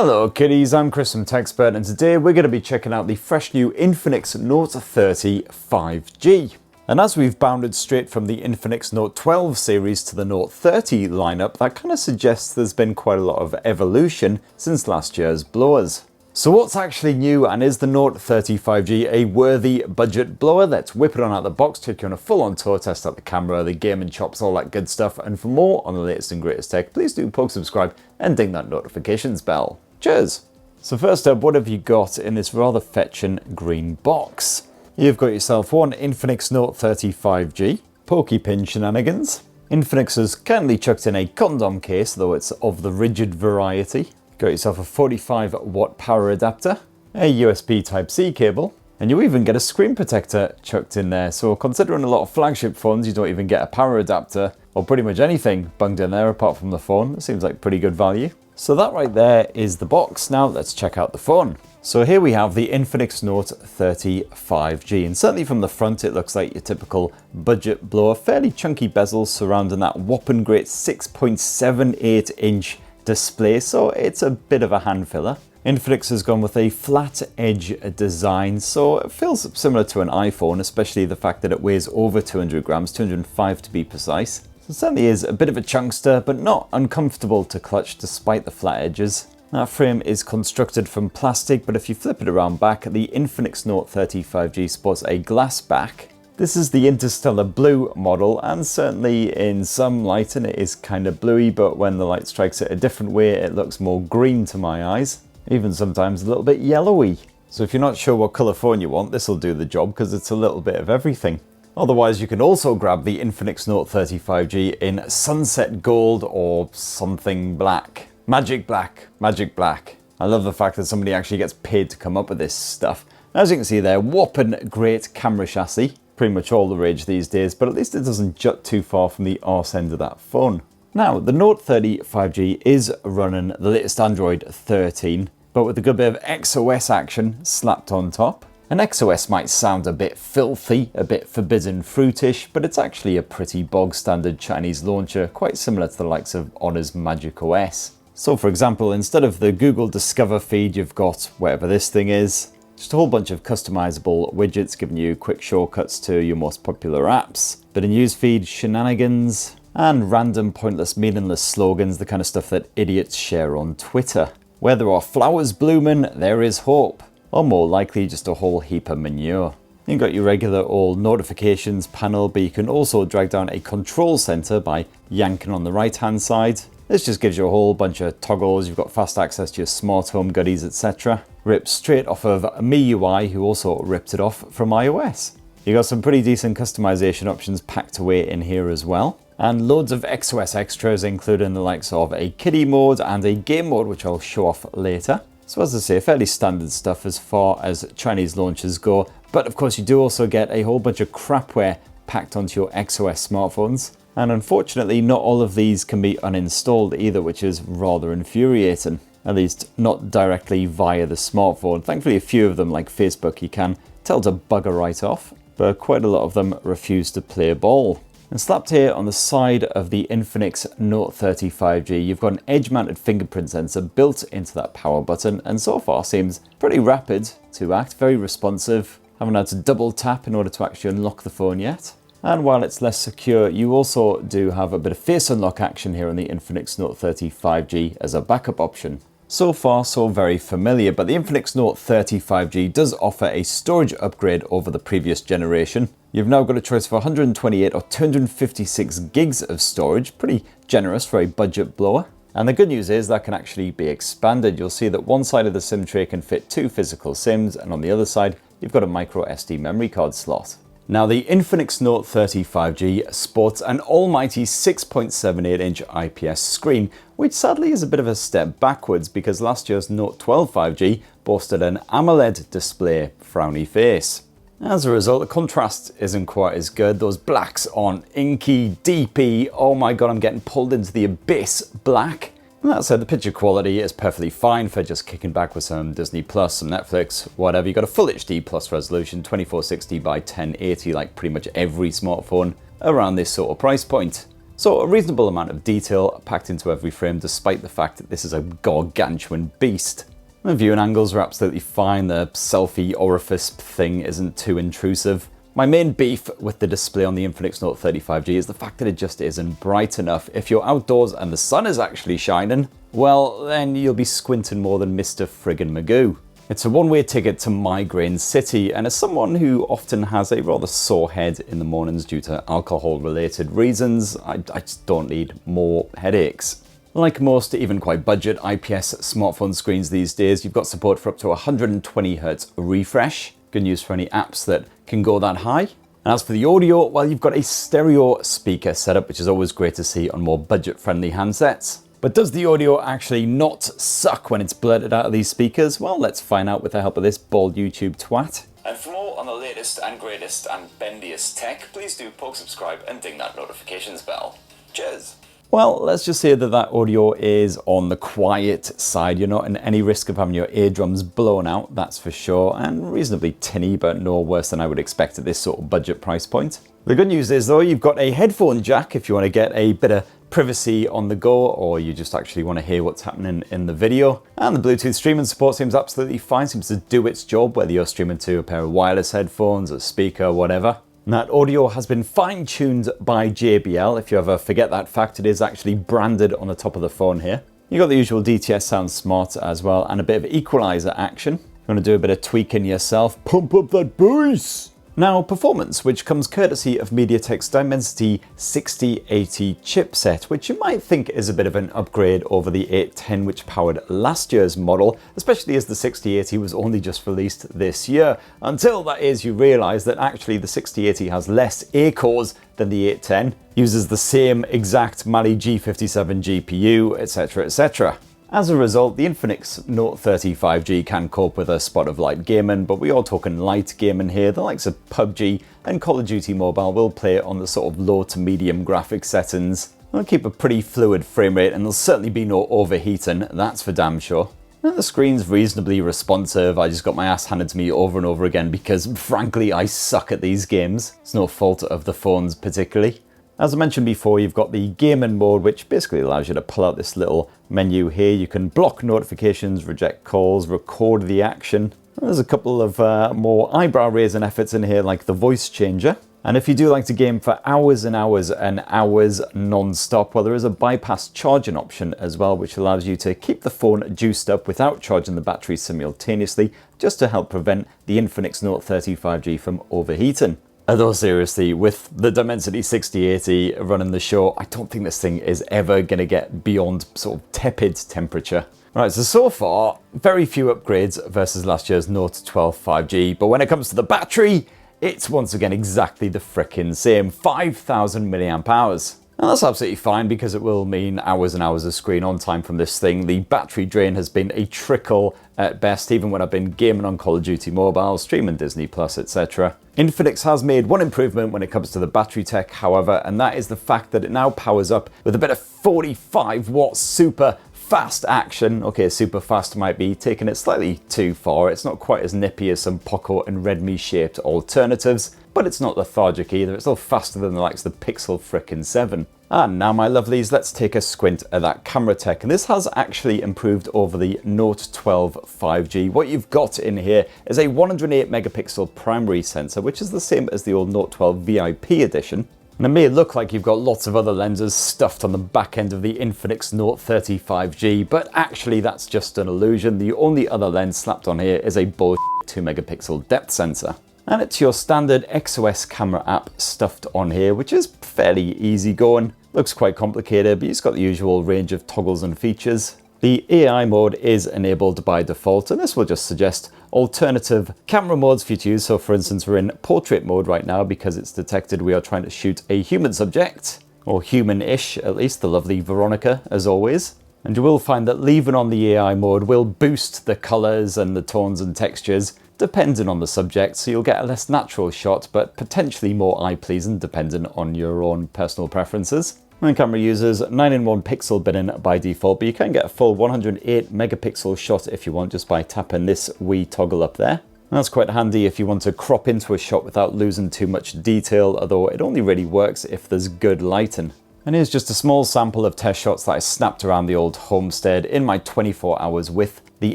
Hello kiddies, I'm Chris from TechSpert, and today we're going to be checking out the fresh new Infinix Note 30 5G. And as we've bounded straight from the Infinix Note 12 series to the Note 30 lineup, that kind of suggests there's been quite a lot of evolution since last year's blowers. So what's actually new, and is the Note 30 5G a worthy budget blower? Let's whip it on out the box, take you on a full-on tour, test out the camera, the gaming chops, all that good stuff. And for more on the latest and greatest tech, please do subscribe and ding that notifications bell. Cheers! So first up, what have you got in this rather fetching green box? You've got yourself one Infinix Note 30 5G, pokey pin shenanigans. Infinix has kindly chucked in a condom case, though it's of the rigid variety. Got yourself a 45 watt power adapter, a USB Type-C cable, and you even get a screen protector chucked in there. So considering a lot of flagship phones, you don't even get a power adapter or pretty much anything bunged in there apart from the phone. It seems like pretty good value. So that right there is the box. Now let's check out the phone. So here we have the Infinix Note 30 5G, and certainly from the front it looks like your typical budget blower. Fairly chunky bezels surrounding that whopping great 6.78 inch display, so it's a bit of a hand filler. Infinix has gone with a flat edge design, so it feels similar to an iPhone, especially the fact that it weighs over 200 grams, 205 to be precise. So it certainly is a bit of a chunkster, but not uncomfortable to clutch despite the flat edges. That frame is constructed from plastic, but if you flip it around back, the Infinix Note 30 5G sports a glass back. This is the Interstellar Blue model, and certainly in some lighting it is kind of bluey, but when the light strikes it a different way it looks more green to my eyes, even sometimes a little bit yellowy. So if you're not sure what colour phone you want, this will do the job because it's a little bit of everything. Otherwise you can also grab the Infinix Note 30 5G in sunset gold or something black. Magic black, magic black. I love the fact that somebody actually gets paid to come up with this stuff. As you can see there, whopping great camera chassis. Pretty much all the rage these days, but at least it doesn't jut too far from the arse end of that phone. Now, the Note 30 5G is running the latest Android 13, but with a good bit of XOS action slapped on top. And XOS might sound a bit filthy, a bit forbidden fruitish, but it's actually a pretty bog standard Chinese launcher, quite similar to the likes of Honor's Magic OS. So for example, instead of the Google Discover feed, you've got whatever this thing is. Just a whole bunch of customizable widgets giving you quick shortcuts to your most popular apps. Bit of newsfeed shenanigans, and random pointless meaningless slogans, the kind of stuff that idiots share on Twitter. Where there are flowers blooming, there is hope. Or more likely, just a whole heap of manure. You've got your regular old notifications panel, but you can also drag down a control center by yanking on the right hand side. This just gives you a whole bunch of toggles. You've got fast access to your smart home goodies, etc. Ripped straight off of MIUI, who also ripped it off from iOS. You got some pretty decent customization options packed away in here as well. And loads of XOS extras, including the likes of a kiddie mode and a game mode, which I'll show off later. So as I say, fairly standard stuff as far as Chinese launchers go. But of course you do also get a whole bunch of crapware packed onto your XOS smartphones. And unfortunately, not all of these can be uninstalled either, which is rather infuriating. At least not directly via the smartphone. Thankfully, a few of them, like Facebook, you can tell to bugger right off, but quite a lot of them refuse to play ball. And slapped here on the side of the Infinix Note 30 5G, you've got an edge-mounted fingerprint sensor built into that power button, and so far seems pretty rapid to act, very responsive. Haven't had to double tap in order to actually unlock the phone yet. And while it's less secure, you also do have a bit of face unlock action here on the Infinix Note 30 5G as a backup option. So far, so very familiar, but the Infinix Note 30 5G does offer a storage upgrade over the previous generation. You've now got a choice of 128 or 256 gigs of storage, pretty generous for a budget blower. And the good news is that can actually be expanded. You'll see that one side of the SIM tray can fit 2 physical SIMs, and on the other side, you've got a micro SD memory card slot. Now, the Infinix Note 30 5G sports an almighty 6.78 inch IPS screen, which sadly is a bit of a step backwards because last year's Note 12 5G boasted an AMOLED display, frowny face. As a result, the contrast isn't quite as good. Those blacks on inky, deepy, oh my god, I'm getting pulled into the abyss black. And that said, the picture quality is perfectly fine for just kicking back with some Disney Plus, some Netflix, whatever. You got a full HD plus resolution, 2460 by 1080, like pretty much every smartphone around this sort of price point. So a reasonable amount of detail packed into every frame despite the fact that this is a gargantuan beast. The viewing angles are absolutely fine, the selfie orifice thing isn't too intrusive. My main beef with the display on the Infinix Note 35G is the fact that it just isn't bright enough. If you're outdoors and the sun is actually shining, well, then you'll be squinting more than Mr. Friggin' Magoo. It's a one-way ticket to Migraine City, and as someone who often has a rather sore head in the mornings due to alcohol-related reasons, I just don't need more headaches. Like most, even quite budget IPS smartphone screens these days, you've got support for up to 120Hz refresh. Good news for any apps that can go that high. And as for the audio, well, you've got a stereo speaker setup, which is always great to see on more budget-friendly handsets. But does the audio actually not suck when it's blurted out of these speakers? Well, let's find out with the help of this bald YouTube twat. And for more on the latest and greatest and bendiest tech, please do poke subscribe and ding that notifications bell. Cheers! Well, let's just say that that audio is on the quiet side. You're not in any risk of having your eardrums blown out, that's for sure, and reasonably tinny, but no worse than I would expect at this sort of budget price point. The good news is though, you've got a headphone jack if you want to get a bit of privacy on the go, or you just actually want to hear what's happening in the video. And the Bluetooth streaming support seems absolutely fine, seems to do its job, whether you're streaming to a pair of wireless headphones, a speaker, whatever. And that audio has been fine-tuned by JBL. If you ever forget that fact, it is actually branded on the top of the phone here. You've got the usual DTS Sound Smart as well, and a bit of equalizer action. If you want to do a bit of tweaking yourself, pump up that bass! Now, performance, which comes courtesy of MediaTek's Dimensity 6080 chipset, which you might think is a bit of an upgrade over the 810 which powered last year's model, especially as the 6080 was only just released this year, until that is you realise that actually the 6080 has less A-cores than the 810, uses the same exact Mali G57 GPU, etc, etc. As a result, the Infinix Note 35G can cope with a spot of light gaming, but we are talking light gaming here. The likes of PUBG and Call of Duty Mobile will play on the sort of low to medium graphics settings. It'll keep a pretty fluid frame rate and there'll certainly be no overheating, that's for damn sure. And the screen's reasonably responsive. I just got my ass handed to me over and over again because frankly I suck at these games. It's no fault of the phones particularly. As I mentioned before, you've got the gaming mode, which basically allows you to pull out this little menu here. You can block notifications, reject calls, record the action. And there's a couple of more eyebrow raising efforts in here, like the voice changer. And if you do like to game for hours and hours and hours non-stop, well, there is a bypass charging option as well, which allows you to keep the phone juiced up without charging the battery simultaneously, just to help prevent the Infinix Note 35G from overheating. Although seriously, with the Dimensity 6080 running the show, I don't think this thing is ever going to get beyond sort of tepid temperature. Right, so far, very few upgrades versus last year's Note 12 5G, but when it comes to the battery, it's once again exactly the frickin' same, 5,000 milliamp hours. And that's absolutely fine because it will mean hours and hours of screen on time from this thing. The battery drain has been a trickle at best, even when I've been gaming on Call of Duty Mobile, streaming Disney Plus, etc. Infinix has made one improvement when it comes to the battery tech, however, and that is the fact that it now powers up with a bit of 45 watt super fast action. Okay, super fast might be taking it slightly too far. It's not quite as nippy as some Poco and Redmi shaped alternatives, but it's not lethargic either. It's still faster than the likes of the Pixel frickin' 7. And now, my lovelies, let's take a squint at that camera tech. And this has actually improved over the Note 12 5G. What you've got in here is a 108 megapixel primary sensor, which is the same as the old Note 12 VIP edition. And it may look like you've got lots of other lenses stuffed on the back end of the Infinix Note 35G, but actually that's just an illusion. The only other lens slapped on here is a bullshit 2 megapixel depth sensor. And it's your standard XOS camera app stuffed on here, which is fairly easy going. Looks quite complicated, but it's got the usual range of toggles and features. The AI mode is enabled by default, and this will just suggest alternative camera modes for you to use. So for instance, we're in portrait mode right now because it's detected we are trying to shoot a human subject, or human-ish at least, the lovely Veronica as always. And you will find that leaving on the AI mode will boost the colors and the tones and textures depending on the subject, so you'll get a less natural shot, but potentially more eye-pleasing depending on your own personal preferences. The camera uses 9-in-1 pixel binning by default, but you can get a full 108 megapixel shot if you want just by tapping this wee toggle up there. And that's quite handy if you want to crop into a shot without losing too much detail, although it only really works if there's good lighting. And here's just a small sample of test shots that I snapped around the old homestead in my 24 hours with the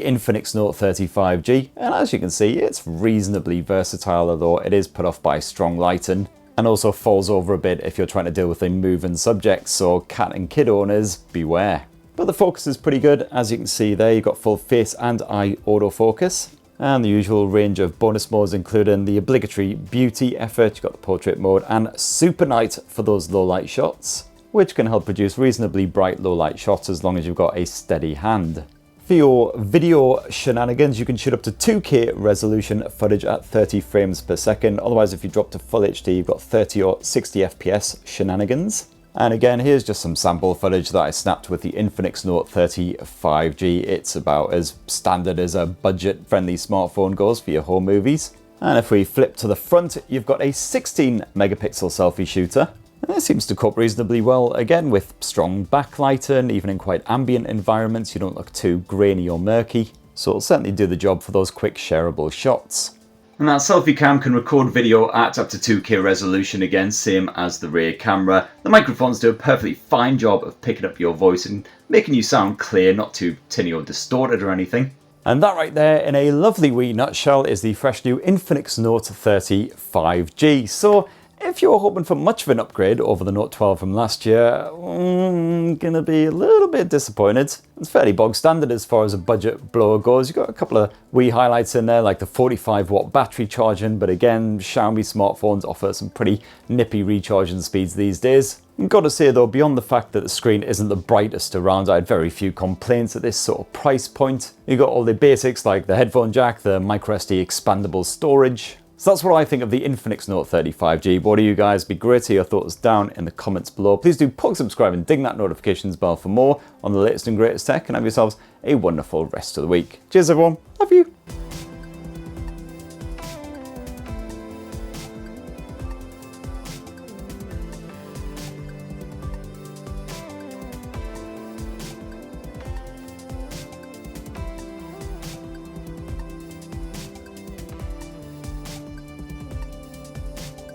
Infinix Note 30 5G. And as you can see, it's reasonably versatile, although it is put off by strong lighting, and also falls over a bit if you're trying to deal with a moving subject, so cat and kid owners, beware. But the focus is pretty good. As you can see there, you've got full face and eye autofocus, and the usual range of bonus modes, including the obligatory beauty effort, you've got the portrait mode, and super night for those low light shots, which can help produce reasonably bright low light shots as long as you've got a steady hand. For your video shenanigans, you can shoot up to 2K resolution footage at 30 frames per second. Otherwise, if you drop to full HD, you've got 30 or 60 FPS shenanigans. And again, here's just some sample footage that I snapped with the Infinix Note 30 5G. It's about as standard as a budget-friendly smartphone goes for your home movies. And if we flip to the front, you've got a 16 megapixel selfie shooter. And it seems to cope reasonably well, again, with strong backlighting. Even in quite ambient environments, you don't look too grainy or murky. So it'll certainly do the job for those quick shareable shots. And that selfie cam can record video at up to 2K resolution, again, same as the rear camera. The microphones do a perfectly fine job of picking up your voice and making you sound clear, not too tinny or distorted or anything. And that right there, in a lovely wee nutshell, is the fresh new Infinix Note 30 5G. So if you're hoping for much of an upgrade over the Note 12 from last year, gonna be a little bit disappointed. It's fairly bog standard as far as a budget blower goes. You've got a couple of wee highlights in there, like the 45-watt battery charging, but again, Xiaomi smartphones offer some pretty nippy recharging speeds these days. I've got to say though, beyond the fact that the screen isn't the brightest around, I had very few complaints at this sort of price point. You've got all the basics like the headphone jack, the microSD expandable storage. So that's what I think of the Infinix Note 30 5G. What do you guys? Be great to hear your thoughts down in the comments below. Please do subscribe and ding that notifications bell for more on the latest and greatest tech, and have yourselves a wonderful rest of the week. Cheers everyone, love you.